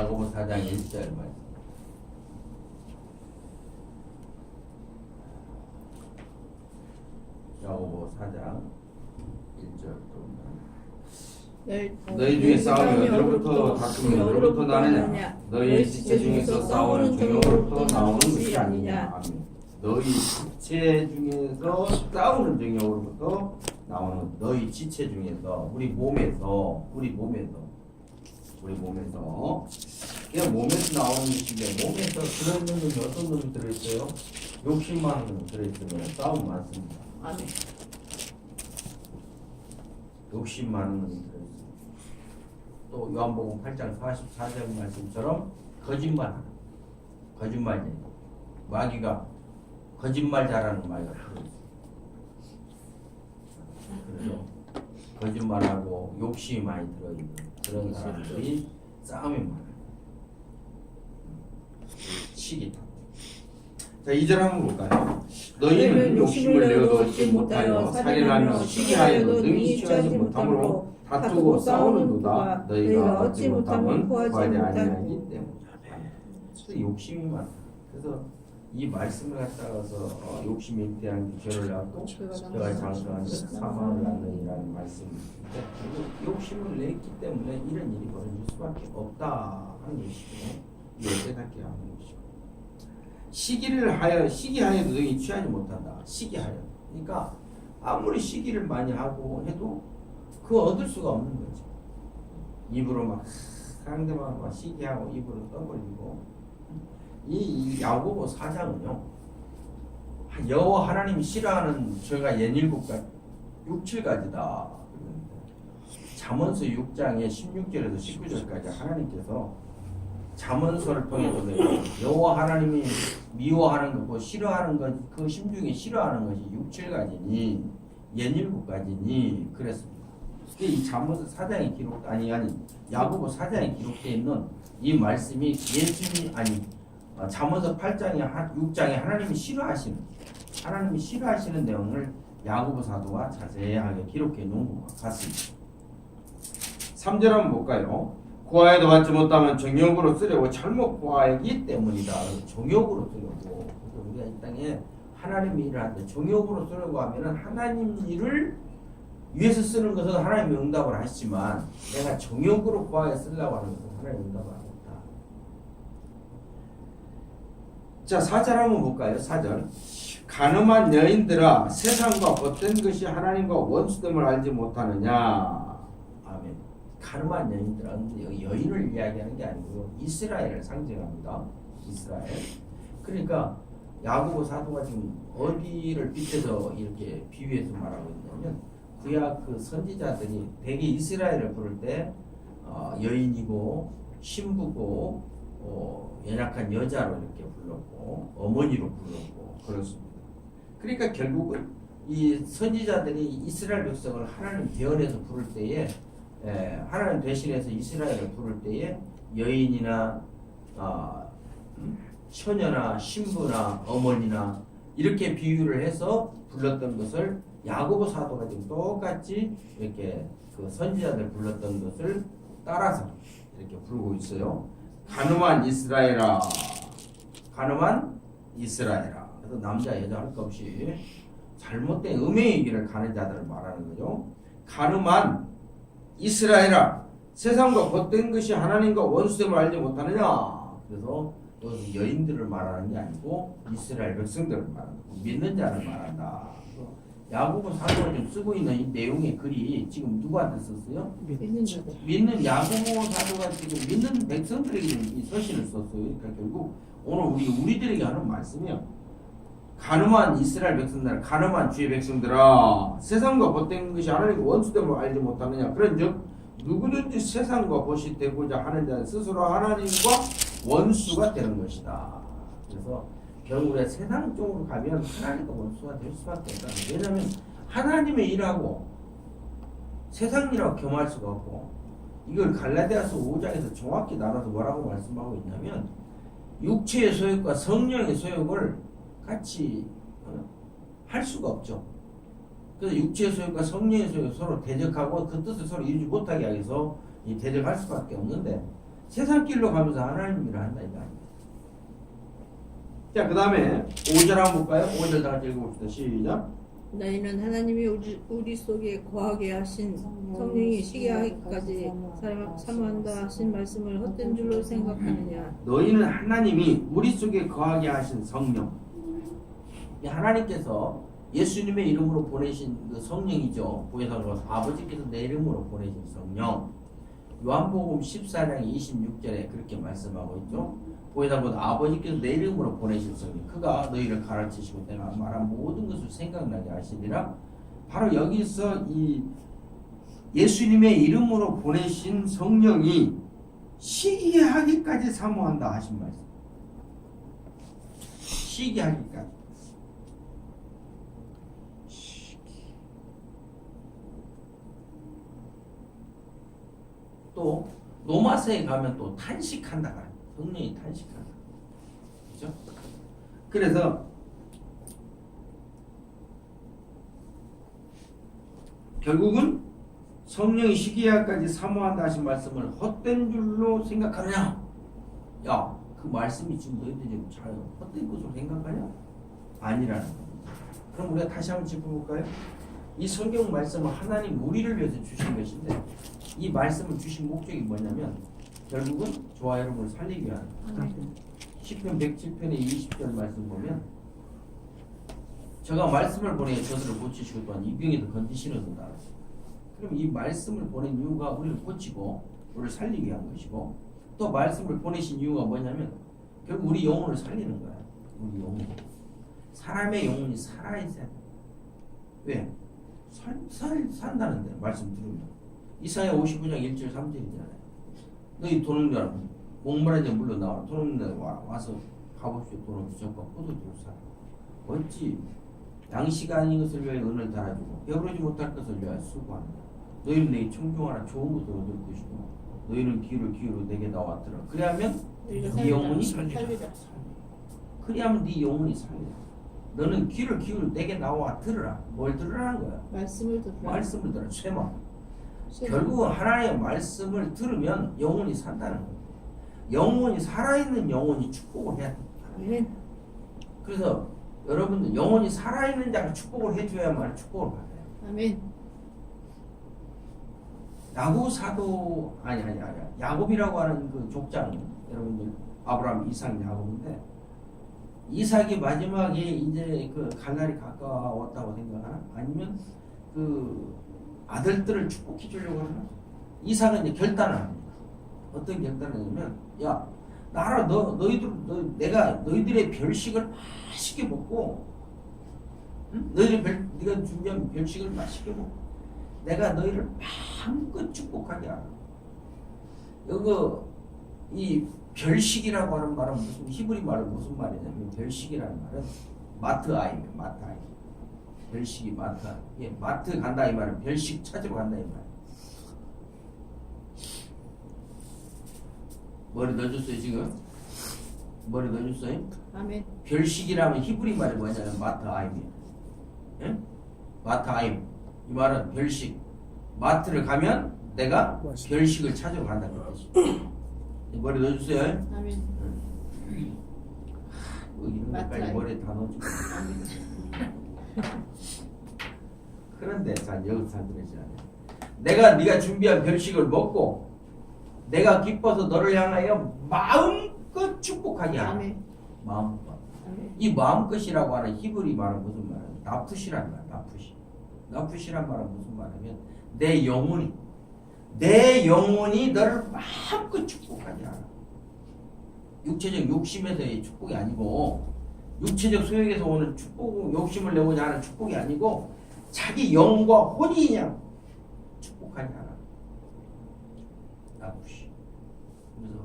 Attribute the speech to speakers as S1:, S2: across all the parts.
S1: 야고보 4장 1절 말씀. 야고보 4장 1절 너희 중에 싸움이 어디로부터 다툼이 어디로부터 나느냐? 너희 지체 중에서 싸우는 정욕으로부터 나오는 것이 아니냐? 아멘. 너희 지체 중에서 싸우는 정욕으로부터 나오는 너희 지체 중에서 우리 몸에서 그냥 몸에서 나오는 것인데 몸에서 들어있는 놈이 어떤 놈이 들어있어요? 욕심만 들어있으면 싸움 많습니다.
S2: 아멘.
S1: 욕심 많은 놈이 들어있어요. 또 요한복음 8장 44절 말씀처럼 거짓말쟁이 마귀가 거짓말 잘하는 마귀가 들어있어요. 그래서 거짓말하고 욕심이 많이 들어있는 그런 사람들이 싸움이 많아요. 시기. 자, 2절 한번 볼까요? 너희는 욕심을 내어도 얻지 못하여 살인하며 시기하여도 능히 취하지 못함으로 다투고 싸우는도다. 너희가 얻지 못하면 구하지 아니하기 때문이다. 욕심이 많다. 그래서 이 말씀을 갖다가서 욕심이 대한 죄를 낳고 제가 장수하는 사망을 낳느니라는 말씀인데 욕심을 냈기 때문에 이런 일이 벌어질 수밖에 없다 하는 것이고 이걸 깨닫게 하는 것이고 시기하여도 능히 취하지 못한다. 시기하여. 그러니까 아무리 시기를 많이 하고 해도 그거 얻을 수가 없는 거죠. 입으로 막 상대방 막 시기하고 입으로 떠벌리고 이 야고보 4장은요 여호와 하나님이 싫어하는 죄가 17가지 7가지다. 잠언서 6장의 16절에서 19절까지 하나님께서 잠언서를 통해서 여호와 하나님이 미워하는 것고 싫어하는 것 그 심중에 싫어하는 것이 7가지니 17가지니 그랬습니다. 이 잠언서 4장에 기록 아니 야고보 4장에 기록되어 있는 이 말씀이 예수님이 잠언서 8장에 6장에 하나님이 싫어하시는 내용을 야고보 사도가 자세하게 기록해 놓은 것 같습니다. 3절 한번 볼까요? 구하여도 받지 못하면 정욕으로 쓰려고 잘못 구하기 때문이다. 정욕으로 쓰려고. 우리가 이 땅에 하나님 일을 하는데 정욕으로 쓰려고 하면은 하나님 일을 위해서 쓰는 것은 하나님이 응답을 하시지만 내가 정욕으로 구하여 쓰려고 하는 것은 하나님이 응답을 안 합니다. 자, 4절 한번 볼까요? 4절. 간음한 여인들아 세상과 헛된 것이 하나님과 원수됨을 알지 못하느냐. 아멘. 간음한 여인들아, 여기 여인을 이야기하는 게 아니고요. 이스라엘을 상징합니다. 이스라엘. 그러니까 야고보 사도가 지금 어디를 빗대서 이렇게 비유해서 말하고 있냐면 구약 그 선지자들이 대개 이스라엘을 부를 때 여인이고 신부고 연약한 여자로 이렇게 불렀고 어머니로 불렀고 그렇습니다. 그러니까 결국은 이 선지자들이 이스라엘 백성을 하나님 대언해서 부를 때에 하나님 대신해서 이스라엘을 부를 때에 여인이나 처녀나 신부나 어머니나 이렇게 비유를 해서 불렀던 것을 야고보 사도가 지금 똑같이 이렇게 그 선지자들 불렀던 것을 따라서 이렇게 부르고 있어요. 간음한 이스라엘아. 그래서 남자 여자 할 것 없이 잘못된 음행의 길을 가는 자들을 말하는 거죠. 간음한 이스라엘아 세상과 헛된 것이 하나님과 원수됨을 알지 못하느냐. 그래서 여기서 여인들을 말하는 게 아니고 이스라엘 백성들을 말한다. 믿는 자를 말한다. 야고보 사도가 지금 쓰고 있는 이 내용의 글이 지금 누구한테 썼어요? 믿는 야고보 사도가 지금 믿는 백성들에게 이 서신을 썼어요. 그러니까 결국 오늘 우리들에게 하는 말씀이요. 간음한 이스라엘 백성들아, 간음한 주의 백성들아, 세상과 헛된 것이 하나님과 원수됨을 알지 못하느냐. 그런즉 누구든지 세상과 벗이 되고자 하는 자는 스스로 하나님과 원수가 되는 것이다. 그래서 결국에 세상 쪽으로 가면 하나님과 원수가 될 수밖에 없다. 왜냐하면 하나님의 일하고 세상 일하고 겸할 수가 없고 이걸 갈라디아서 5장에서 정확히 나눠서 뭐라고 말씀하고 있냐면 육체의 소욕과 성령의 소욕을 같이 할 수가 없죠. 그래서 육체의 소욕과 성령의 소욕을 서로 대적하고 그 뜻을 서로 이루지 못하게 하기 위해서 대적할 수밖에 없는데 세상 길로 가면서 하나님 일을 한다 이 말이에요. 자, 그 다음에 5절 한번 볼까요? 5절 다 같이 읽어봅시다. 시작.
S2: 너희는 하나님이 우리 속에 거하게 하신 성령이 시기하기까지 사모한다 하신 말씀을 헛된 줄로 생각하느냐.
S1: 너희는 하나님이 우리 속에 거하게 하신 성령. 이 하나님께서 예수님의 이름으로 보내신 그 성령이죠. 보혜사로 아버지께서 내 이름으로 보내신 성령. 요한복음 14장 26절에 그렇게 말씀하고 있죠. 보혜사로 아버지께서 내 이름으로 보내신 성령. 그가 너희를 가르치시고 내가 말한 모든 것을 생각나게 하시리라. 바로 여기서 이 예수님의 이름으로 보내신 성령이 시기하기까지 사모한다 하신 말씀. 시기하기까지. 또 로마서에 가면 또 탄식한다. 성령이 탄식한다. 그렇죠? 그래서 결국은 성령이 시기하기까지 사모한다 하신 말씀을 헛된 줄로 생각하느냐? 야, 그 말씀이 지금 너희들이 지금 잘 헛된 것으로 생각하냐? 아니라는 겁니다. 그럼 우리가 다시 한번 짚어볼까요? 이 성경 말씀은 하나님 우리를 위해서 주신 것인데 이 말씀을 주신 목적이 뭐냐면 결국은 저와 여러분을 살리기 위한 시편 107편의 20절 말씀 보면 저가 말씀을 보내 저들을 고치시고 또한 이 병에도 건지시는다. 그럼 이 말씀을 보낸 이유가 우리를 고치고 우리를 살리기 위한 것이고 또 말씀을 보내신 이유가 뭐냐면 결국 우리 영혼을 살리는 거야. 우리 영혼. 사람의 영혼이 살아있어야 돼. 왜? 산다는데 말씀 들으면 이사야 55장 1절 3절이잖아요. 너희 돈 없는 사람 목마른 자 물러 나와. 돈 없는 자 와서 값없이 돈 없이 적과 포도주를 사라. 어찌 양식 아닌 것을 위하여 은을 달아주고 배부르지 못할 것을 위하여 수고한다. 너희는 내게 청종하라. 좋은 것을 얻을 것이고 너희는 귀를 기울여 내게 나왔더라. 그리하면 네 영혼이 살리라. 그리하면 네 영혼이 살리라. 너는 귀를 기울여 내게 나와 들으라. 뭘 들으라는 거야?
S2: 말씀을 들으라.
S1: 말씀을 들으라. 쇠마. 결국은 하나님의 말씀을 들으면 영혼이 산다는 거예요. 영혼이 살아있는 영혼이 축복을 해야 돼.
S2: 아멘.
S1: 그래서 여러분들 영혼이 살아있는 자가 축복을 해줘야만 축복을 받아요.
S2: 아멘.
S1: 야곱 사도 아니 야곱이라고 하는 그 족장 여러분들 아브라함, 이삭, 야곱인데 이삭이 마지막에 이제 그 갈 날이 가까웠다고 생각하나? 아니면 그 아들들을 축복해 주려고 하나? 이삭은 이제 결단을 합니다. 어떤 결단을 하냐면 야 나라 내가 너희들의 별식을 맛있게 먹고 응? 네가 준비한 별식을 맛있게 먹고 내가 너희를 마음껏 축복하게 하라. 이 별식이라고 하는 말은 무슨 히브리 말은 무슨 말이냐면 별식이라는 말은 마트아이입니다. 마트아이. 별식이 마트. 예, 마트 간다 이 말은 별식 찾으러 간다 이 말. 머리 넣어줬어요 지금? 머리 넣어줬어요?
S2: 아멘.
S1: 별식이라면 히브리 말이 뭐냐면 마트아임이에요. 예? 마트아임. 이 말은 별식. 마트를 가면 내가 별식을 찾으러 간다는 뜻이. 머리 넣어주세요.
S2: 아멘.
S1: 이런 것까지 머리에 다 넣어주고. 그런데 자 여기서 잘 들으시라. 네가 준비한 별식을 먹고 내가 기뻐서 너를 향하여 마음껏 축복하게 하라.
S2: 아멘.
S1: 마음껏.
S2: 아멘.
S1: 이 마음껏이라고 하는 히브리 말은 무슨 말이야? 나푸시란 말. 나푸시란 말은 무슨 말이냐면 내 영혼이 너를 마음껏 축복하게 하라. 육체적 욕심에서의 축복이 아니고 육체적 소욕에서 오는 축복, 욕심을 내고자 하는 축복이 아니고 자기 영과 혼이 그냥 축복하게 하라. 나푸시. 그래서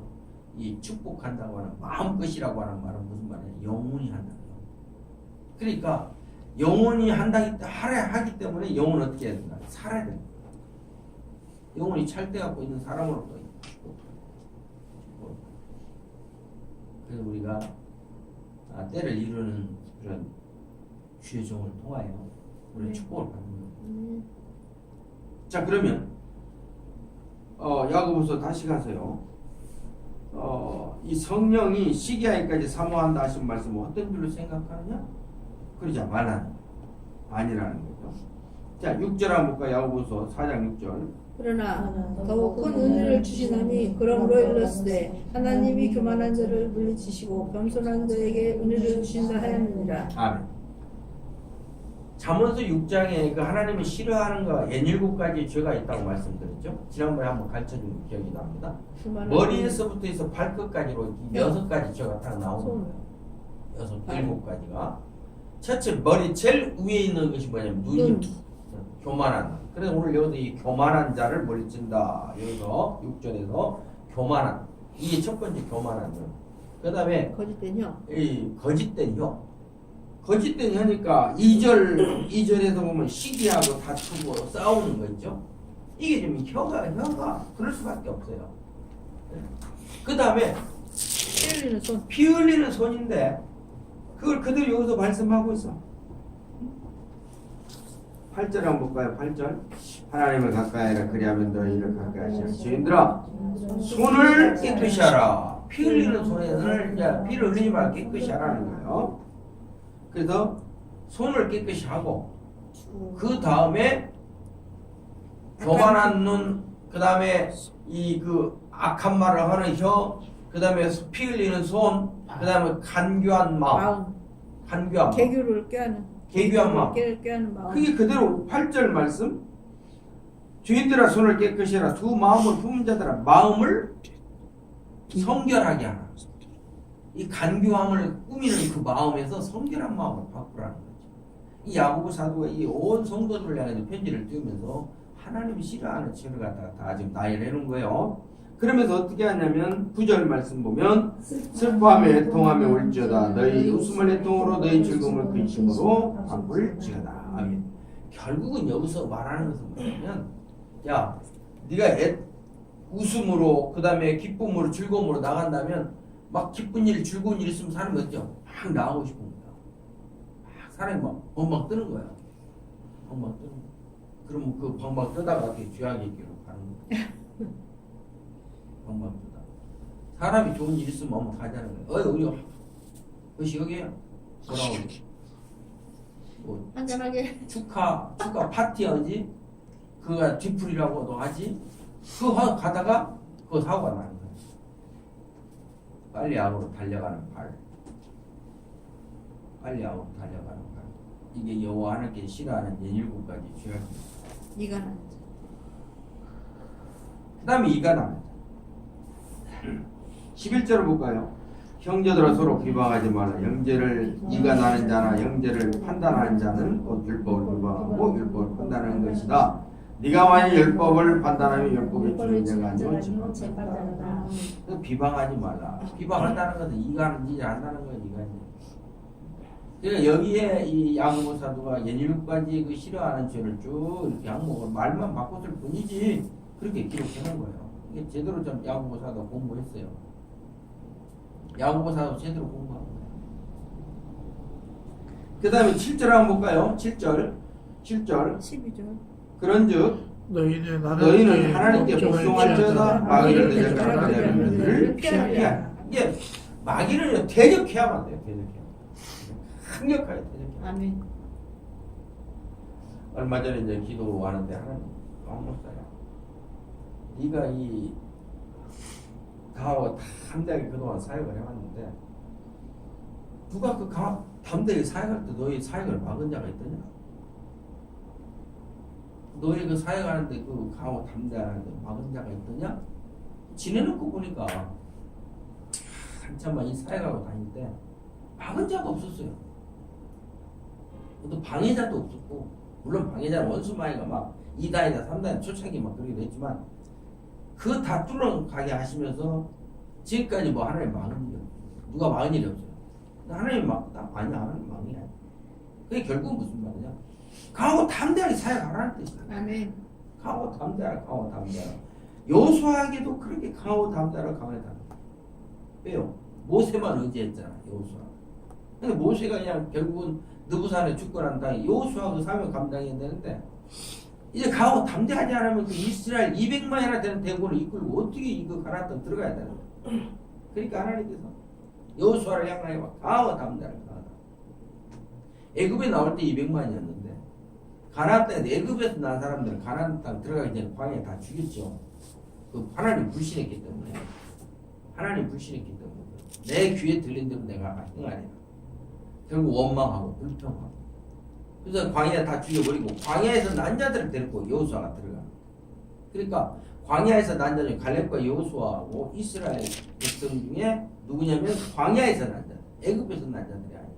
S1: 이 축복한다고 하는 마음껏이라고 하는 말은 무슨 말이냐? 영혼이 한다. 그러니까 영혼이 하기 때문에 영혼은 어떻게 해야 된다? 살아야 된다. 영혼이 찰때 갖고 있는 사람으로부터 축복. 그래서 우리가 때를 이루는 그런 주의 종을 통하여 우리 축복을 받는 거예요. 자 그러면 야고보서 다시 가서요. 이 성령이 시기하기까지 사모한다 하신 말씀은 어떤 줄로 생각하느냐? 그러지 말라는 아니라는 거죠. 자, 6절 한번 볼까요? 야고보서 4장 6절.
S2: 그러나 더욱 큰 은혜를 주시나니 그러므로 이르렀으되 하나님이 교만한 자를 물리치시고 겸손한 자에게 은혜를 주신다 하였느니라.
S1: 아멘. 잠언서 6장에 그 하나님이 싫어하는 거 67가지 죄가 있다고 말씀드렸죠. 지난번에 한번 가르쳐준 기억이 납니다. 머리에서부터 해서 발끝까지로 6가지 죄가 딱 나오는 거예요. 7가지가. 첫째, 머리 제일 위에 있는 것이 뭐냐면 눈. 교만한. 그래서 오늘 여기서 이 교만한 자를 물리친다. 여기서 6절에서 교만한. 이게 첫 번째 교만한 거. 그 다음에
S2: 거짓된 혀.
S1: 이 거짓된 혀. 거짓된 혀니까 2절에서 보면 시기하고 다투고 싸우는 거 있죠. 이게 좀 혀가 그럴 수밖에 없어요. 그 다음에
S2: 피 흘리는 손.
S1: 피 흘리는 손인데 그걸 그대로 여기서 말씀하고 있어. 8절 한번 볼까요? 8절. 하나님을 가까이 하라 그리하면 너희를 가까이 하시라. 죄인들아 손을 깨끗이 하라. 피 흘리는 손에는 피를 흘리지 말고 깨끗이 하라는 거예요. 그래서 손을 깨끗이 하고 그 다음에 교만한 눈, 그 다음에 이 그 악한 말을 하는 혀, 그 다음에 피 흘리는 손, 그 다음에 간교한 마음. 간교한 마음.
S2: 개교를 꾀하는.
S1: 개교한 마음.
S2: 꾀하는 마음.
S1: 그게 그대로 8절 말씀. 주인들아 손을 깨끗이 해라. 두 마음을 품은 자들아 마음을 성결하게 하라. 이 간교함을 꾸미는 그 마음에서 성결한 마음을 바꾸라는 거죠. 이 야고보 사도가 이 온 성도들을 향해서 편지를 띄우면서 하나님이 싫어하는 죄를 갖다가 다 지금 나열해놓은 거예요. 그러면서 어떻게 하냐면 9절 말씀 보면 슬퍼하며 애통하며 울지어다 너희 웃음을 애통으로 너희 즐거움을 근심으로 바꿀지어다. 아멘. 결국은 여기서 말하는 것은 뭐냐면 야 네가 웃음으로 그 다음에 기쁨으로 즐거움으로 나간다면 막 기쁜 일 즐거운 일 있으면 사람이 어때요? 막 나가고 싶습니다. 막 사람이 막 벙벙 뜨는 거야. 벙벙 뜨는 거야. 그러면 그 벙벙 뜨다가 어떻게 죄악의 길로 가는 거야. 벙벙 뜨다. 사람이 좋은 일 있으면 엄마 가자는 거야. 우리가 그것이 여기에요. 뭐라고 뭐
S2: 한잔하게.
S1: 축하 파티 하지? 그가 뒤풀이라고도 하지? 그 가다가 그 사고가 나는 거야. 빨리 악으로 달려가는 발. 빨리 악으로 달려가는 발. 이게 여호와 하나님께 싫어하는 7가지 죄악입니다.
S2: 이가 나는 자.
S1: 그 다음에 이가 나는 자. 11절을 볼까요? 형제들아 서로 비방하지 말라. 형제를 이가 나는 자나 형제를 판단하는 자는 곧 율법을 비방하고 율법을 판단하는 것이다. 네가 만일 율법을 판단하면 율법의 주는 자가 아니오 재판자다. 비방하지 말라. 비방한다는 것은 이가 하는지 안다는 건 이가지. 그러니까 여기에 이 야고보 사도가 7가지 그 싫어하는 죄를 쭉 이렇게 항목을 말만 바꿨을 뿐이지 그렇게 기록해놓은 거예요. 이게 제대로 좀 야고보 사도 공부했어요. 야고보 사도 제대로 공부한 거예요. 그 다음에 7절 한번 볼까요? 7절
S2: 12절.
S1: 그런즉 너희는 하나님께 복종할지어다 마귀를 대적하라 그들을 피하라. 이게 마귀를 대적해야만 돼요. 대적해야. 강력하게 대적해야.
S2: 아멘.
S1: 얼마 전에 이제 기도하는데 하나님 목사야. 네가 이 가하고 담대하게 그동안 사역을 해왔는데 누가 그 담대하게 사역할 때 너희 사역을 막은 자가 있더냐? 너희 그 사역하는데 그 가하고 담대하는데 막은 자가 있더냐? 지내놓고 보니까 한참만 이 사역하고 다닐 때 막은 자가 없었어요. 또 방해자도 없었고 물론 방해자는 원수마이가 막 2단이나 3단 초창기 막 그러기도 했지만 그 다 뚫어가게 하시면서 지금까지 뭐 하나님 막은 일이 없어요. 누가 막은 일이 없어요. 하나님 막다 아니야. 하나님 막이야. 그게 결국은 무슨 말이냐? 강하고 담대하게 사역하라는 뜻이야.
S2: 아멘.
S1: 강하고 담대하라. 강하고 담대하라. 여호수아에게도 그렇게 강하고 담대하라. 강하고 담대하라. 왜요? 모세만 의지했잖아. 여호수아. 근데 모세가 그냥 결국은 느부산에 죽고 난 다음에 여호수아 그 사명 감당해야 되는데 이제 강하고 담대하지 않으면 그 이스라엘 200만이나 되는 대군을 이끌고 어떻게 이거 가나안 들어가야 되는 거야. 그러니까 하나님께서 여호수아를 향하여 강하고 담대하라. 애굽에 나올 때 200만이었는데 가나안 땅에 애굽에서 난 사람들은 가나안 땅 들어가기 전에 광야에 다 죽였죠. 그 하나님 불신했기 때문에. 하나님 불신했기 때문에 내 귀에 들린 대로 내가 행하리라. 결국 원망하고 불평하고 그래서 광야에 다 죽여버리고 광야에서 난 자들을 데리고 여호수아가 들어가. 그러니까 광야에서 난 자 중에 갈렙과 여호수아하고 이스라엘 백성 중에 누구냐면 광야에서 난 자들, 애굽에서 난 자들이 아니에요.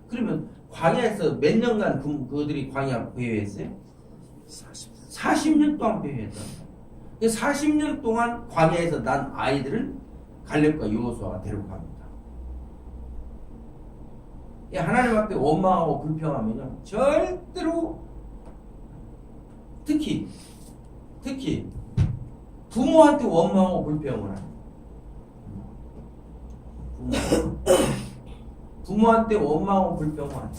S1: 그러면 광야에서 몇 년간 그들이 광야 배회했어요? 40년 동안 배회했단 말이에요. 40년 동안 광야에서 난 아이들을 갈렙과 여호수아가 데려갑니다. 하나님 앞에 원망하고 불평하면요 절대로 특히 부모한테 원망하고 불평을 하는 부모한테 원망하고 불평을 하는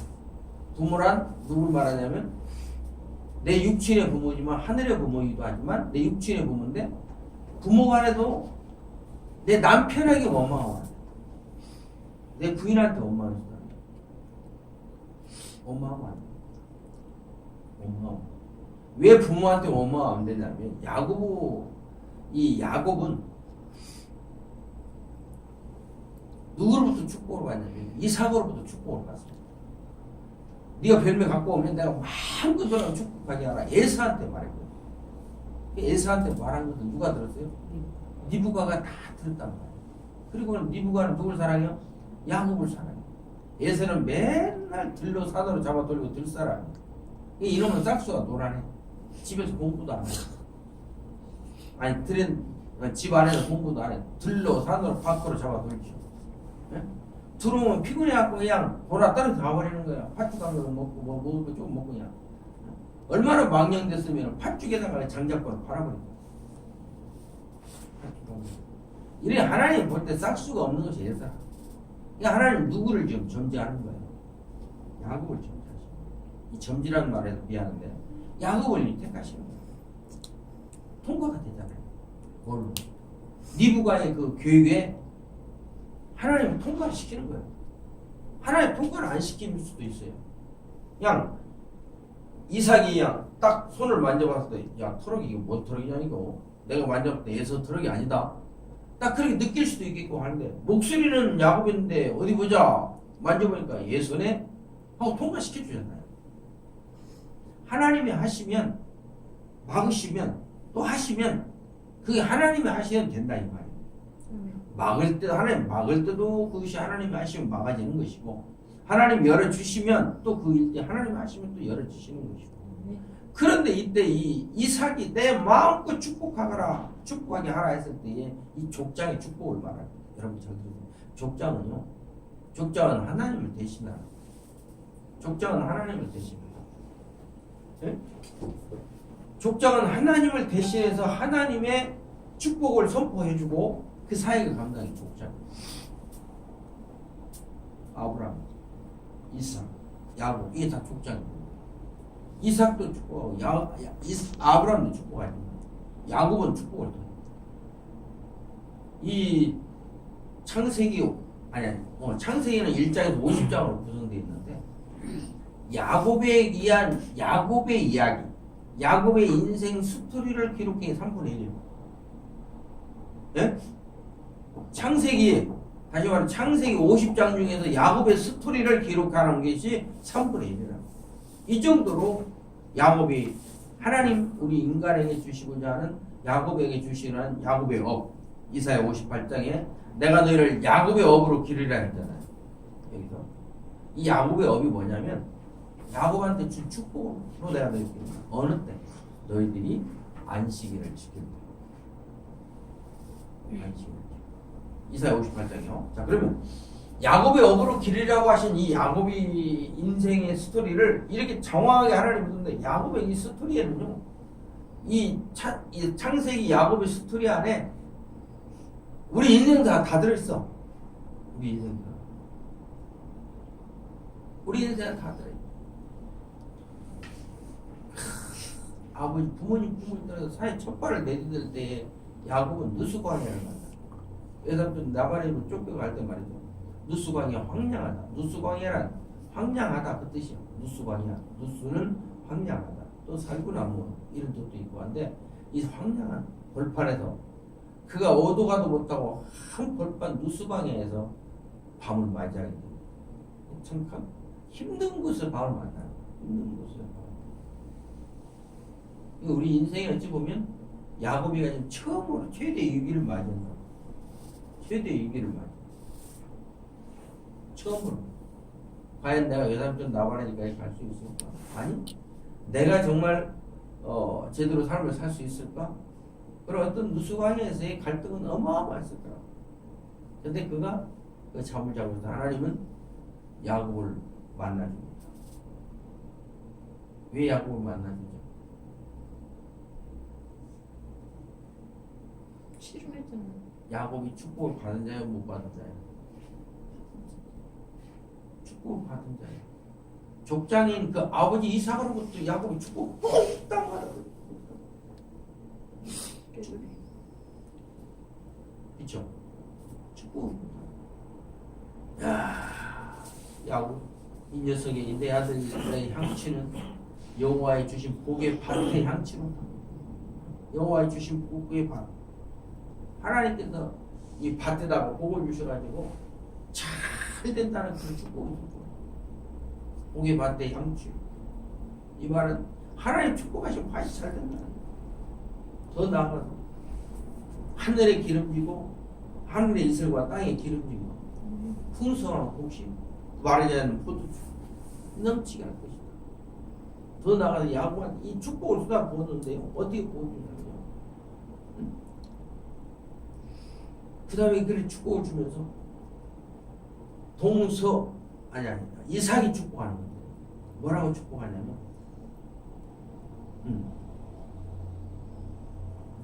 S1: 부모란 누굴 말하냐면 내 육친의 부모지만 하늘의 부모이기도 하지만 내 육친의 부모인데 부모 간에도 내 남편에게 원망하고 하는 내 부인한테 원망을 하는 원망하면 안 돼. 원망. 왜 부모한테 원망하면 안 되냐면 야곱은 누구로부터 축복을 받냐면 이삭으로부터 축복을 받습니다. 네가 별명 갖고 오면 내가 마음껏 축복하게 하라. 에사한테 말했거든. 에사한테 말한 것도 누가 들었어요? 니부가가 다 들었단 말이에요. 그리고 니부가는 누굴 사랑해요? 야곱을 사랑해요. 에서는 맨날 들로 사도로 잡아 돌리고 들사람. 이놈은 싹수가 노란해. 집에서 공부도 안 해. 아니 집 안에서 공부도 안 해. 들로 사도로 밖으로 잡아 돌리죠. 예? 들어오면 피곤해갖고 그냥 돌아 떨어져 가버리는 거야. 팥죽 한 그릇 먹고 뭐 먹을 거 조금 먹고 그냥. 얼마나 망령됐으면 팥죽에다가 장작권을 팔아버린 거야. 이래 하나님 볼 때 싹수가 없는 것이 예사. 하나님 누구를 지금 점지하는 거예요? 야곱을 점지하시는 거예요. 이 점지라는 말에서 미안한데 야곱을 택하시는 거예요. 통과가 되잖아요. 뭘로? 니부가의 그 교육에 하나님을 통과를 시키는 거예요. 하나님 통과를 안 시킬 수도 있어요. 그냥 이삭이 그냥 딱 손을 만져봤을 때 야 트럭이 이거 뭔 트럭이냐 이거 내가 만져봤을 때 예서 트럭이 아니다. 딱 그렇게 느낄 수도 있겠고 하는데 목소리는 야곱인데 어디 보자 만져보니까 예선에 하고 통과시켜주잖아요. 하나님이 하시면 막으시면 또 하시면 그게 하나님이 하시면 된다 이 말이에요. 막을 때도 하나님 막을 때도 그것이 하나님이 하시면 막아지는 것이고 하나님 열어주시면 또 그 일 때 하나님이 하시면 또 열어주시는 것이고 그런데 이때 이 이삭이 내 마음껏 축복하게 하라 했을 때에 이 족장의 축복을 말합니다. 여러분 잘 들으세요. 족장은 하나님을 대신하라. 족장은 하나님을 대신하라. 네? 족장은 하나님을 대신해서 하나님의 축복을 선포해주고 그 사역을 감당해 족장. 아브라함, 이삭, 야곱 이게 다 족장입니다. 이삭도 축복하고 아브라함도 축복하고 야곱은 축복을 더. 이 창세기는 1장에서 50장으로 구성되어 있는데 야곱의 이야기, 야곱의 인생 스토리를 기록한 게 3분의 1이에요. 네? 다시 말해 창세기 50장 중에서 야곱의 스토리를 기록하는 것이 3분의 1이라고. 이 정도로 야곱이 하나님 우리 인간에게 주시고자 하는 야곱에게 주시는 야곱의 업 이사야 58장에 내가 너희를 야곱의 업으로 기르리라 했잖아요. 여기서 이 야곱의 업이 뭐냐면 야곱한테 준 축복으로 내가 너희를 기른다. 어느 때? 너희들이 안식일을 지킬 때. 안식일. 이사야 58장이요. 자 그러면 야곱의 업으로 기르라고 하신 이 야곱이 인생의 스토리를 이렇게 정확하게 하나님이 듣는데 야곱의 이 스토리에는요 이 창세기 야곱의 스토리 안에 우리 인생 다 들어있어. 우리 인생 다 들어있어. 아버지 부모님 따라서 사회 첫 발을 내디딜 때에 야곱은 느수관이라는 거야. 외삼촌 나발이로 쫓겨갈 때 말이죠. 누수광야 황량하다. 누수광야란 황량하다 그 뜻이야. 누수광야. 누수는 황량하다. 또 살구나무 이런 뜻도 있고 한데 이 황량한 벌판에서 그가 오도 가도 못하고 한 벌판 누수광야에서 밤을 맞이하게 됩니다. 참 힘든 곳을 밤을 만나는 거야. 힘든 곳을 밤을. 우리 인생에 어찌 보면 야곱이가 지금 처음으로 최대 위기를 맞이한 거야. 최대 위기를 맞이. 처음으로. 과연 내가 외삼촌 나발이니까 갈 수 있을까? 아니. 내가 정말 제대로 삶을 살 수 있을까? 그런 어떤 누수광야에서의 갈등은 어마어마했을 거야. 근데 그가 그 잠을 자고 있어. 하나님은 야곱을 만나줍니다. 왜 야곱을 만나주죠?
S2: 싫어했잖아.
S1: 야곱이 축복을 받은 자예요, 못 받은 자예요? 축복을 받은 자예요. 족장인 그 아버지 이삭으로부터 야곱이 축복 몽땅 받았거든요. 그렇죠? 축복. 야, 야곱 이 녀석의 내 아들의 향취는 여호와의 주신 복의 밭의 향취로. 여호와의 주신 복의 밭. 하나님께서 이 밭에다가 복을 주셔가지고 잘 된다는 그 축복을 주고. 복의 밭의 향취. 이 말은 하나님 축복하시면 밭이 잘 된다는 거예요. 더 나아가서 하늘에 기름지고 하늘의 이슬과 땅에 기름지고 풍성한 곡식 마르지 포도주 넘치게 할 것이다. 더 나아가서 야곱한테 이 축복을 쏟아 부었는데요. 어떻게 부어주냐면요. 그 다음에 그를 축복을 주면서 이삭이 축복하는 거예요. 뭐라고 축복하냐면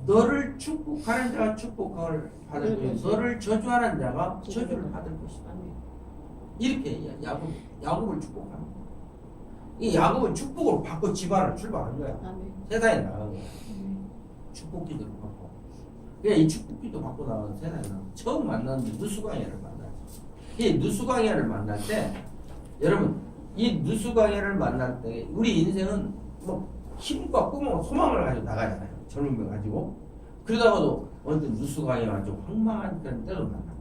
S1: 너를 축복하는 자가 축복을 받을 것이고 너를 저주하는 자가 저주를 받을 것이다. 이렇게 야곱을 축복하는 거야. 이 야곱은 축복을 받고 집안을 출발한 거야. 세상에 나간 거야. 축복 기도를 받고. 그냥 이 축복 기도 받고 나간 세상에 나가. 처음 만났는데 누수광야를 만나지. 이 누수광야를 만날 때 여러분 이 누수광야를 만날 때 우리 인생은 뭐 힘과 꿈과 소망을 가지고 나가잖아요. 젊은 명 가지고. 그러다가도 어느 때 누수광야 가지고 황망한 그런 때도 만나.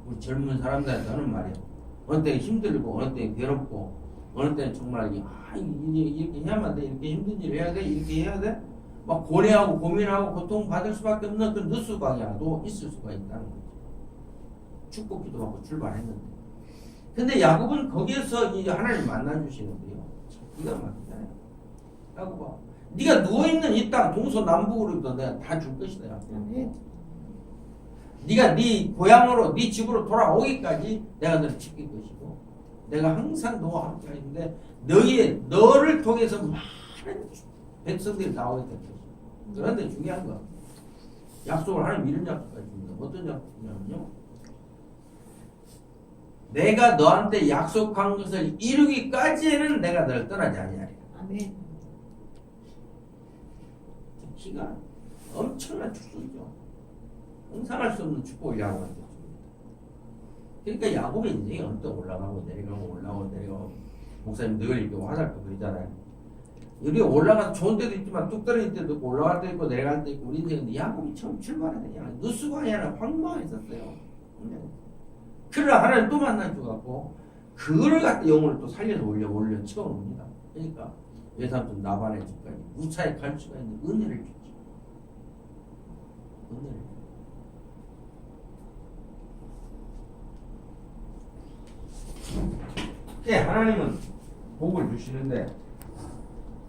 S1: 우리 젊은 사람들한테 하는 말이에요. 어느 때는 힘들고 어느 때는 괴롭고 어느 때는 정말 이렇게 해야만 돼. 이렇게 힘든 일을 해야 돼. 이렇게 해야 돼. 막 고뇌하고 고민하고 고통받을 수밖에 없는 그 누수광야도 있을 수가 있다는 거죠. 축복 기도하고 출발했는데. 근데 야곱은 거기에서 이 하나님 만나주시는데요. 기가 막히잖아요. 야곱아, 네가 누워있는 이 땅 동서남북으로도 내가 다 줄 것이다. 네가 네 고향으로 네 집으로 돌아오기까지 내가 너를 지킬 것이고 내가 항상 너와 함께 하는데 너를 통해서 많은 백성들이 나오게 될 것이다. 그런데 중요한 건 약속을 하나님 이런 약속까지 줍니다. 어떤 약속이냐면요. 내가 너한테 약속한 것을 이루기까지는 내가 너를 떠나지 아니하리라.
S2: 아멘.
S1: 기가 엄청난 축복이죠. 상상할 수 없는 축복을 야곱한테 줍니다. 그러니까 야곱의 인생이 어느 때 올라가고 내려가고 올라가고 내려가고 목사님 늘 이렇게 화살표 그리잖아요. 우리가 올라가서 좋은 때도 있지만 뚝 떨어질 때도 있고 올라갈 때도 있고 내려갈 때도 있고 우리 인생인데 야곱이 처음 출발하는 게 누수광야는 황망했었어요. 그러나 하나님 또 만나줘갖고 그를 갖다 영혼을 또 살려서 올려 채워옵니다. 그러니까 외삼촌 나반의 집까지 무차에 갈 수가 있는 은혜를 주죠. 은혜를. 네, 하나님은 복을 주시는데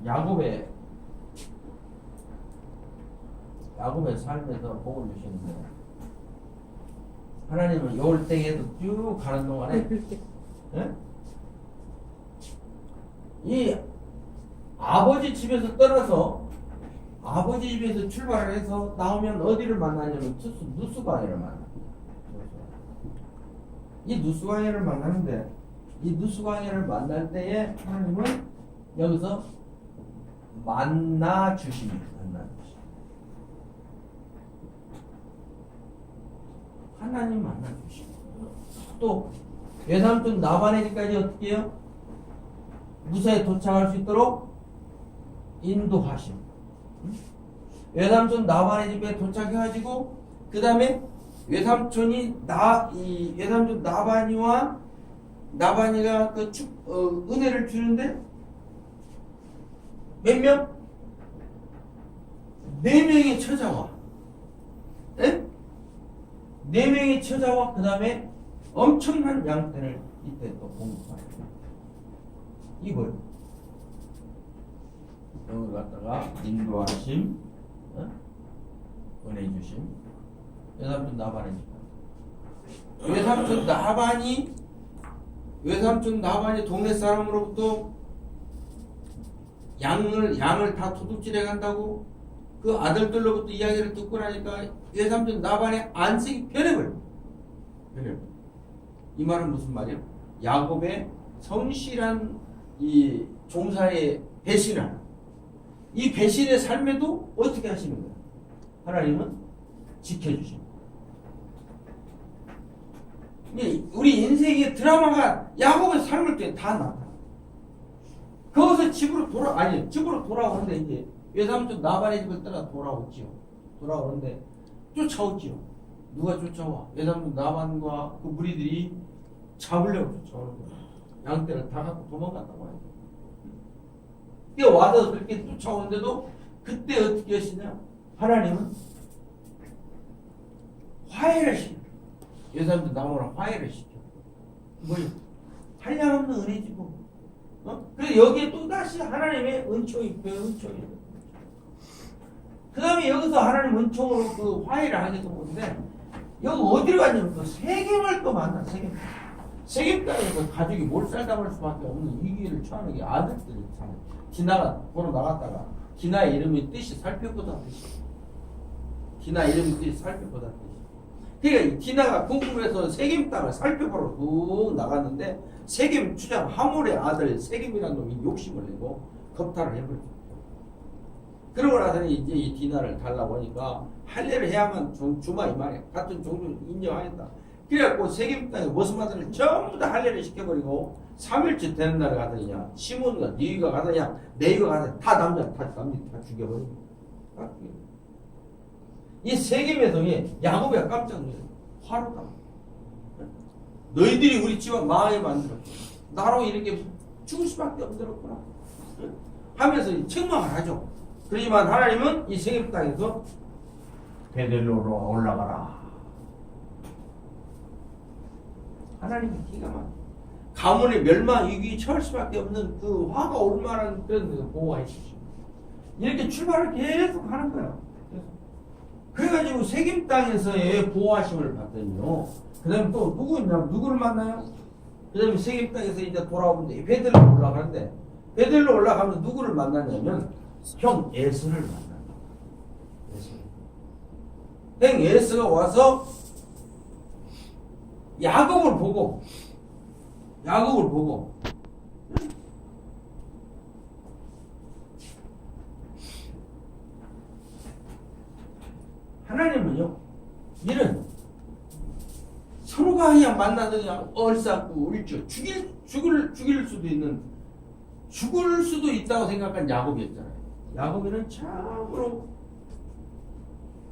S1: 야곱의 삶에서 복을 주시는데 하나님은 여울땡에도 쭉 가는 동안에 예? 이 아버지 집에서 떠나서 아버지 집에서 출발을 해서 나오면 어디를 만나냐면 누수광야를 만납니다. 이 누수광야를 만나는데 이 누수광야를 만날 때에 하나님은 여기서 만나 주십니다. 하나님 만나주시고 또 외삼촌 나반의 집까지 어떻게 해요? 무사히 도착할 수 있도록 인도하심. 외삼촌 나반의 집에 도착해가지고 그 다음에 외삼촌이 외삼촌 나반이가 은혜를 주는데 몇 명? 4명의 처자와, 예? 4명의 처자와 그 다음에 엄청난 양떼를 이때 또 공급하는 이거요. 여기 갖다가 인도하심, 은혜 주심. 외삼촌 나반의 집. 외삼촌 나반이 동네 사람으로부터 양을 다 도둑질해 간다고 그 아들들로부터 이야기를 듣고 나니까 외삼촌 나반의 안색이 변해버려. 이 말은 무슨 말이에요? 야곱의 성실한 이 종사에 배신하는 이 배신의 삶에도 어떻게 하시는 거예요? 하나님은 지켜주십니다. 우리 인생의 드라마가 야곱의 삶을 때 다 나타나. 거기서 집으로 돌아오는데 이제 외삼촌 나반의 집을 따라 돌아오지요. 돌아오는데 쫓아오지요. 누가 쫓아와? 외삼촌 나반과 그 무리들이 잡으려고 쫓아오는 거야. 양떼를 다 갖고 도망갔다고 해요. 와서 그렇게 쫓아오는데도 그때 어떻게 하시냐? 하나님은 화해를 시켜. 외삼촌 나반을 화해를 시켜. 뭐요? 한량없는 은혜지고. 그래서 여기에 또다시 하나님의 은총이 있고요. 은총이. 그 다음에 여기서 하나님 은총으로 그 화해를 하게 되는데 여기 어디로 갔냐면 또 세겜을 또 만나. 세겜 땅에서 가족이 몰살 당할 수밖에 없는 위기를 처하는 게 아들들이 참 보러 나갔다가 디나의 이름이 뜻이 살펴보다 뜻이. 디나 이름이 뜻이 살펴보다 뜻이. 그러니까 디나가 궁금해서 세겜 땅을 살펴보러 쭉 나갔는데 세겜 주장 하몰의 아들 세겜이라는 놈이 욕심을 내고 겁탈을 해버렸어요. 그러고 나서는 이제 이 디나를 달라고 하니까 할례를 해야만 주마 이 말이야. 같은 종족을 인정하겠다. 그래갖고 세겜 땅에 모스마들을 전부 다 할례를 시켜버리고 3일째 되는 날에 가더냐 시몬과 니가 가더냐 네이가 가더냐 다 남자 다 죽여버리고. 이 세겜에서 야곱이 깜짝 놀랐어. 화로 다. 너희들이 우리 집안 망하게 만들었고 나로 이렇게 죽을 수밖에 없더랬구나 하면서 책망을 하죠. 그렇지만 하나님은 이 세겜 땅에서 베델로로 올라가라. 하나님이 기가 막혀. 가문의 멸망 위기에 처할 수밖에 없는 그 화가 올 만한 그런 보호해 주시고 이렇게 출발을 계속 하는 거예요. 그래가지고 세겜 땅에서의 보호하심을 받더니요. 그 다음에 또 누구를 만나요? 그 다음에 세겜 땅에서 이제 돌아오는데 베델로 올라가는데 베델로 올라가면 누구를 만나냐면 형 에스를 만나요. 형 에스가 와서 야곱을 보고 하나님은요 이런 서로가 그냥 만나서 그냥 얼싸고 울죠. 죽을 수도 있다고 생각한 야곱이었잖아요.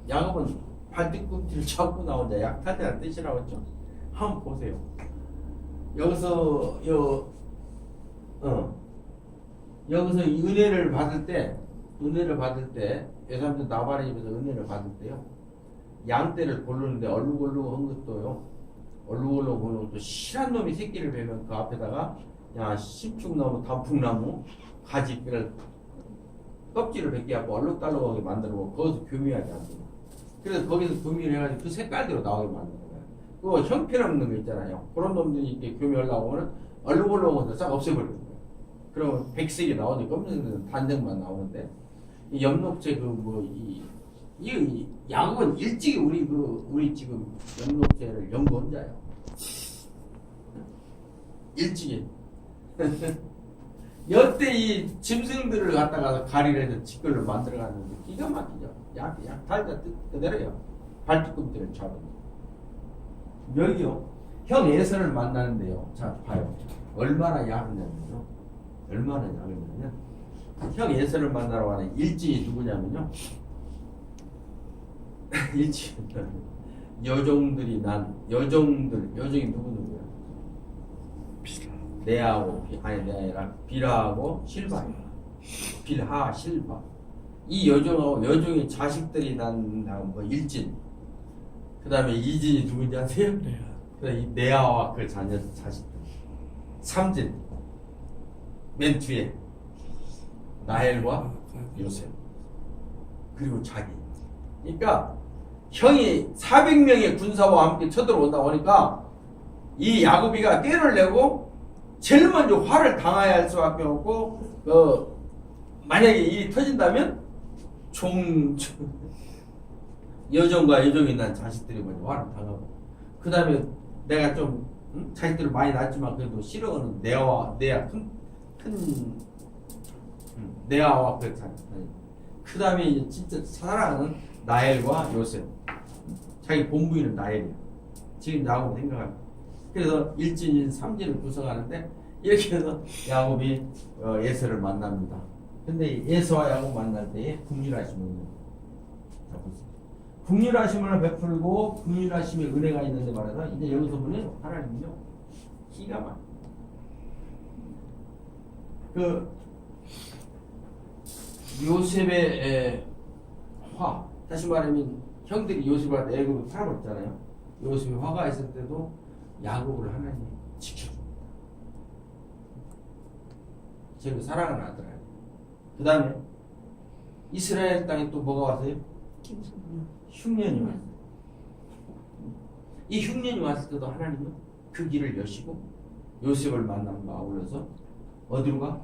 S1: 야곱은 발뒤꿈치를 잡고 나온다. 약탈자는 뜻이라고 했죠. 한번 보세요. 여기서 이 은혜를 받을 때 외삼촌 나발의 집에서 은혜를 받을 때요. 양떼를 고르는데 얼룩얼룩한 것도요. 얼룩얼룩 보는 것도 실한 놈이 새끼를 베면 그 앞에다가 야 심축나무, 단풍나무 가지를 껍질을 벗겨갖고 얼룩달룩하게 만들고 거기서 교미하게 안 돼요. 그래서 거기서 교미를 해가지고 그 색깔대로 나오게 만드는 거예요. 그 형편없는 거 있잖아요. 그런 놈들이 이렇게 교미하려고 하면 얼룩얼룩한 것도 싹 없애버리는 거예요. 그러면 백색이 나오는데 검은색은 단정만 나오는데 이 엽록체 이 야곱은 일찍이 우리 지금 엽록체를 연구한 자예요. 일찍이. 여태 이 짐승들을 갖다가 가리를 해서 직걸로 만들어가는데 기가 막히죠. 약탈자 그대로요. 발뒤꿈치를 잡은. 여기요. 형 에서를 만나는데요. 자, 봐요. 얼마나 야하냐면요. 얼마나 야하냐면 형 에서를 만나러 가는 일진이 누구냐면요. 일진 여종들이 난 여종이 누구야? 레아하고 아니 레아랑 빌하하고 실바예요. 빌하 실바. 이 여종하고 여종의 자식들이 난 뭐 일진. 그다음에 이진이 누군지 아세요? 그다음 이 레아와 그 자식들. 삼진. 맨 뒤에 나엘과 요셉. 그리고 자기. 그러니까 형이 400명의 군사와 함께 쳐들어온다 보니까 이 야곱이가 꾀를 내고 제일 먼저 화를 당해야 할 수밖에 없고 만약에 일이 터진다면 여종과 여종이 난 자식들이 먼저 화를 당하고 그 다음에 내가 좀 자식들을 많이 낳았지만 그래도 싫어하는 네아와 그 자식 그 다음에 진짜 사랑하는 나엘과 요셉 자기 본부인은 나엘이야. 지금 야곱 생각하면 그래서 일진인 삼진을 구성하는데 이렇게 해서 야곱이 에서를 만납니다. 근데 에서와 야곱 만날 때에 긍휼하심을 자 보세요. 긍휼하심을 베풀고 긍휼하심의 은혜가 있는데 말해서 이제 여기서 보면 하나님은요 기가 막 그 요셉의 화 다시 말하면 형들이 요셉한테 애굽을 팔아먹잖아요. 요셉이 화가 있을 때도 야곱을 하나님이 지켜줍니다. 제가 사랑하는 아들아요. 그 다음에 이스라엘 땅에 또 뭐가 왔어요? 흉년이 왔어요. 이 흉년이 왔을 때도 하나님은 그 길을 여시고 요셉을 만남과 아울러서 어디로 가?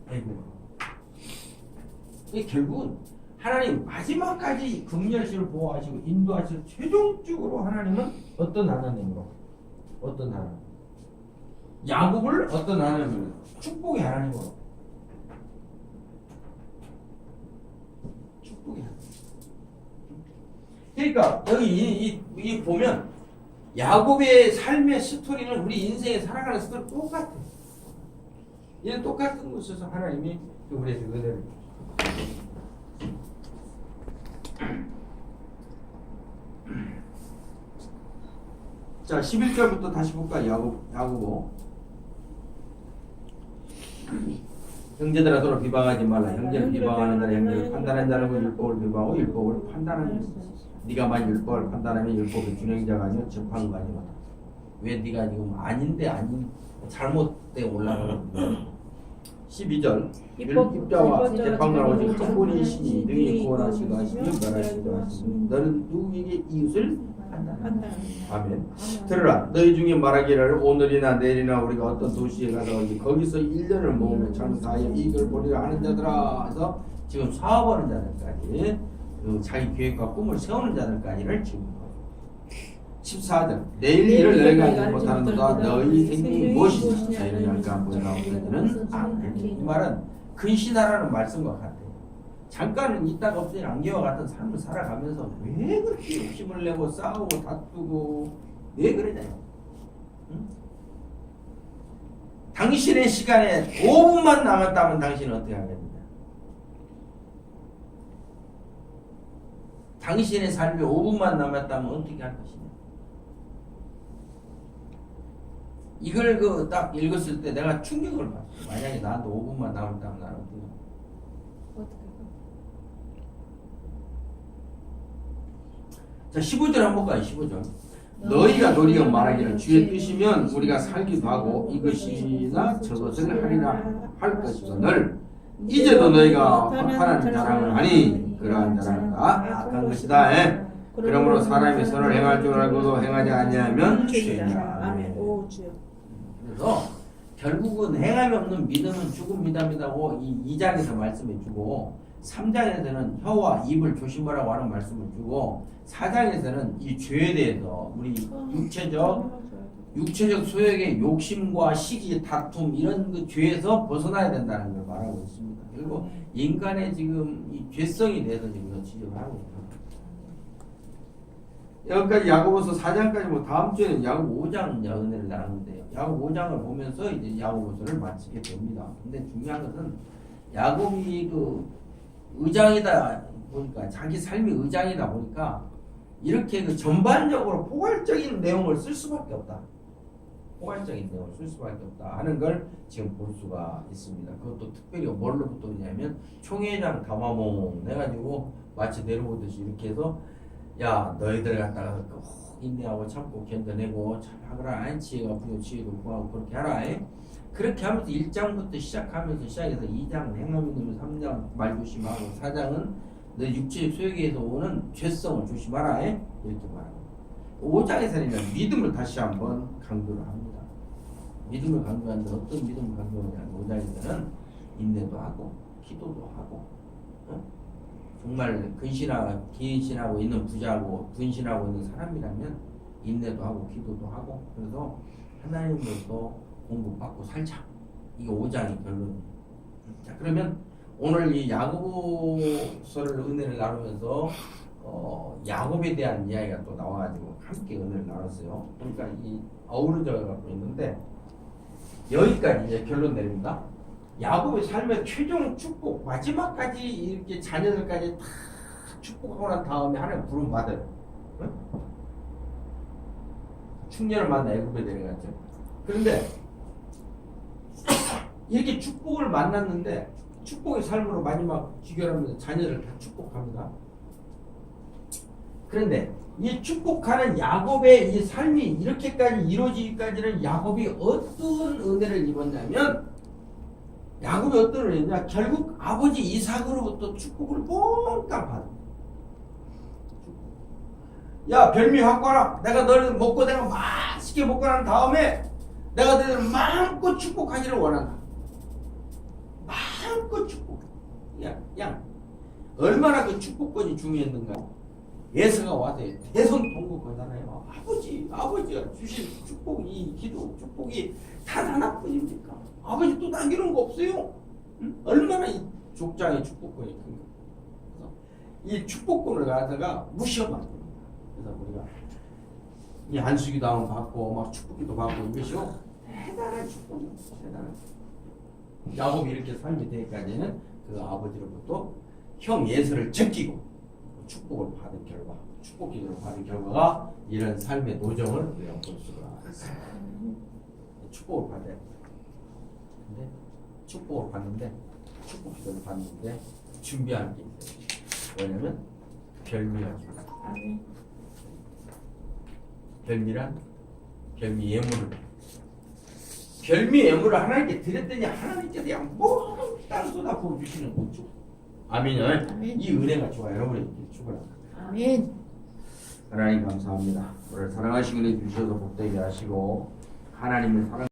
S1: 애굽으로. 결국은 하나님 마지막까지 긍휼하심을 보호하시고 인도하시고 최종적으로 하나님은 어떤 하나님으로? 어떤 하나님? 야곱을 어떤 하나님으로? 축복의 하나님으로. 축복의 하나님. 그러니까 여기 이 보면 야곱의 삶의 스토리는 우리 인생에 살아가는 스토리 똑같아. 이런 똑같은 곳에서 하나님이 우리에게 은혜를 자 11절부터 다시 볼까요? 야고보 형제들아 서로 비방하지 말라. 형제를 비방하는 자는 형제를 판단하는 자는 그 율법을 비방하고 율법을 판단하는 것이다. 네가 만약 율법을 판단하면 율법의 준행자가 아니요 재판관이 아니라. 왜 네가 지금 아닌데 아닌 잘못돼 올라가는 거야. 12절 입자와 재판관하고 지금 천군이시니 능히 구원하시고 하시며 멸하시고 하시니 너는 누구에게 이웃을 판단한다. 아멘. 들으라 너희 중에 말하기를 오늘이나 내일이나 우리가 어떤 도시에 가서 거기서 1년을 모으며 장사하여 이익을 보리라 하는 자들아 해서 지금 사업하는 자들까지 자기 계획과 꿈을 세우는 자들까지를 지금 14절 내일 일을 너희가 알지 못하는도다 너희 생명이 무엇이냐 너희는 잠깐 보이나 없어지는 아멘. 이 말은 근신하라는 말씀과 같아요. 잠깐은 있다가 없어진 안개와 같은 삶을 살아가면서 왜 그렇게 욕심을 내고 싸우고 다투고 왜 그러냐요. 응? 당신의 시간에 5분만 남았다면 당신은 어떻게 하겠느냐. 당신의 삶에 5분만 남았다면 어떻게 할 것이냐. 이걸 딱 읽었을 때 내가 충격을 받았어. 만약에 나한테 5분만 남았다면 나는 어떻게 할까? 자 15절 한번 볼까요? 15절 너희가 도리어 말하기를 주의 뜻이면 우리가 살기도 하고 이것이나 저것을 하리라 할 것이거늘 이제도 너희가 허탄한 자랑을 하니 그러한 자랑은 다 악한 것이다. 예? 그러므로 사람이 선을 행할 줄 알고도 행하지 아니하면 죄냐. 아멘. 그래서 결국은 행함이 없는 믿음은 죽은 믿음이라고 이 2장에서 말씀해 주고 3장에서는 혀와 입을 조심하라고 하는 말씀을 주고 4장에서는 이 죄에 대해서 우리 육체적 소욕의 욕심과 시기, 다툼 이런 그 죄에서 벗어나야 된다는 걸 말하고 있습니다. 그리고 인간의 지금 이 죄성에 대해서 지금 지적을 하고 있습니다. 여기까지 야고보서 4장까지 뭐 다음 주에는 야고보 5장 은혜를 나누는데요. 야고보 5장을 보면서 이제 야고보서를 마치게 됩니다. 근데 중요한 것은 야곱이 그 의장이다 보니까 자기 삶이 의장이다 보니까 이렇게 그 전반적으로 포괄적인 내용을 쓸 수밖에 없다. 포괄적인 내용을 쓸 수밖에 없다 하는 걸 지금 볼 수가 있습니다. 그것도 특별히 뭘로부터 오냐면 총회장 담화몽 해가지고 마치 내려오듯이 이렇게 해서 야 너희들 갖다가 꼭 인내하고 참고 견뎌내고 잘 하거라. 지혜가 부여 지혜도 구하고 그렇게 하라. 그렇게 하면서 1장부터 시작해서 2장 행함이 되면 3장 말조심하고 4장은 너 육체의 소욕에서 오는 죄성을 조심하라. 이렇게 말합니다. 5장에서는 믿음을 다시 한번 강조를 합니다. 믿음을 강조하는데 어떤 믿음을 강조하냐면 5장에서는 인내도 하고 기도도 하고 정말 근신하고 있는 부자고 분신하고 있는 사람이라면 인내도 하고 기도도 하고 그래서 하나님으로부터 공급받고 살자. 이게 5장의 결론입니다. 자 그러면 오늘 이 야고보서를 은혜를 나누면서 야곱에 대한 이야기가 또 나와가지고 함께 은혜를 나눴어요. 그러니까 이 어우러져 갖고 있는데 여기까지 이제 결론 내립니다. 야곱의 삶의 최종 축복 마지막까지 이렇게 자녀들까지 다 축복하고 난 다음에 하나님 부름 받아요. 응? 충년을 만나 애굽에 데려갔죠. 그런데 이렇게 축복을 만났는데 축복의 삶으로 마지막 귀결하면서 자녀를 다 축복합니다. 그런데 이 축복하는 야곱의 이 삶이 이렇게까지 이루어지기까지는 야곱이 어떤 은혜를 입었냐면 야곱이 어떤 은혜냐 냐 결국 아버지 이삭으로부터 축복을 몽땅 받아. 야 별미 갖고 와라. 내가 너를 먹고 내가 맛있게 먹고 난 다음에 내가 너희를 마음껏 축복하기를 원한다. 마음껏 축복. 야 얼마나 그 축복권이 중요했는가. 예수가 와서 대성통곡하잖아요. 아버지가 주신 축복이 기도 축복이 단 하나뿐입니까? 아버지 또 남기는 거 없어요. 응? 얼마나 이 족장의 축복권이 큰가. 그래서 이 축복권을 가져가 무시하면 안 됩니다. 그래서 우리가 이 안수기도 한번 받고 막 축복기도 받고 이것이요 대단한 축복입니다. 대단한 축복. 야곱이 이렇게 삶이 되기까지는 그 아버지로부터 형 예서를 제끼고 축복을 받은 결과, 축복 기도를 받은 결과가 이런 삶의 노정을 우리가 볼 수가 있습니다. 축복을 받아야 돼요. 근데 축복을 받는데, 축복 기도를 받는데 준비하는 게 있어요. 왜냐면 별미가 중요해요. 별미란 별미 예물을 별미 예물을 하나님께 드렸더니 하나님께서 그냥 몽땅 쏟아 부어주시는 거죠. 아멘요. 이 은혜가 좋아요. 여러분이 축원합니다.
S2: 아멘.
S1: 하나님 감사합니다. 우리를 사랑하시고 은혜 주셔서 복되게 하시고 하나님의 사랑